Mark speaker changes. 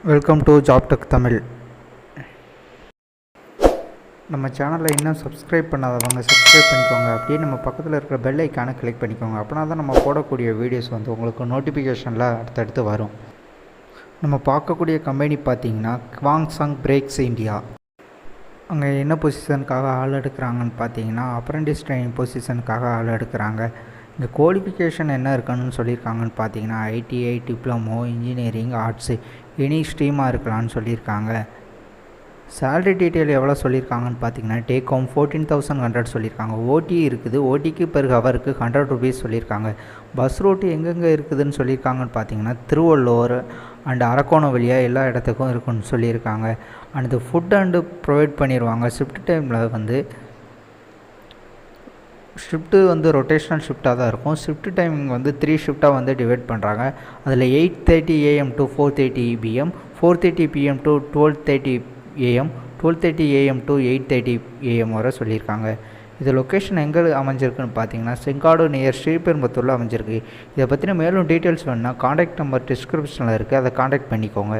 Speaker 1: Welcome to job tech Tamil. நம்ம சேனலில் இன்னும் சப்ஸ்கிரைப் பண்ணாதவங்க சப்ஸ்கிரைப் பண்ணிக்கோங்க. அப்படியே நம்ம பக்கத்தில் இருக்கிற பெல் ஐக்கானை கிளிக் பண்ணிக்கோங்க. அப்படின்னா தான் நம்ம போடக்கூடிய வீடியோஸ் வந்து உங்களுக்கு நோட்டிஃபிகேஷனில் அடுத்தடுத்து வரும். நம்ம பார்க்கக்கூடிய கம்பெனி பார்த்திங்கன்னா குவாங்சாங் பிரேக்ஸ் இந்தியா. அங்கே என்ன பொசிஷனுக்காக ஆள் எடுக்கிறாங்கன்னு பார்த்தீங்கன்னா அப்ரெண்டிஸ் ட்ரைனிங் பொசிஷனுக்காக ஆள் எடுக்கிறாங்க. இந்த குவாலிஃபிகேஷன் என்ன இருக்குன்னு சொல்லியிருக்காங்கன்னு பார்த்தீங்கன்னா ITI, diploma, engineering, arts any ஸ்ட்ரீமாக இருக்கலாம்னு சொல்லியிருக்காங்க. சேலரி டீட்டெயில் எவ்வளோ சொல்லியிருக்காங்கன்னு பார்த்தீங்கன்னா டேக் ஹோம் 14,100 சொல்லியிருக்காங்க. ஓடி இருக்குது. ஓடிக்கு பெர் ஹவருக்கு 100 ருபீஸ் சொல்லியிருக்காங்க. பஸ் ரூட்டு எங்கெங்கே இருக்குதுன்னு சொல்லியிருக்காங்கன்னு பார்த்தீங்கன்னா திருவள்ளூர் அண்டு அரக்கோணம் வழியாக எல்லா இடத்துக்கும் இருக்குன்னு சொல்லியிருக்காங்க. அண்டு ஃபுட் அண்டு ப்ரொவைட் பண்ணிடுவாங்க. ஷிஃப்ட் டைமில் வந்து ஷிஃப்ட்டு வந்து ரொட்டேஷ்னல் ஷிஃப்ட்டாக தான் இருக்கும். ஷிஃப்ட் டைமிங் வந்து 3 ஷிஃப்ட்டாக வந்து டிவைட் பண்ணுறாங்க. அதில் 8:30 AM to 4:30 PM, 4:30 PM to 12:30 AM, 12:30 AM to 8:30 AM வரை சொல்லியிருக்காங்க. இது லொக்கேஷன் எங்கே அமைஞ்சிருக்குன்னு பார்த்தீங்கன்னா செங்காடு நியர் ஸ்ரீபெரும்புத்தூரில் அமைஞ்சிருக்கு. இதை பற்றின மேலும் டீட்டெயில்ஸ் வேணுன்னா காண்டாக்ட் நம்பர் டிஸ்கிரிப்ஷனில் இருக்குது, அதை காண்டாக்ட் பண்ணிக்கோங்க.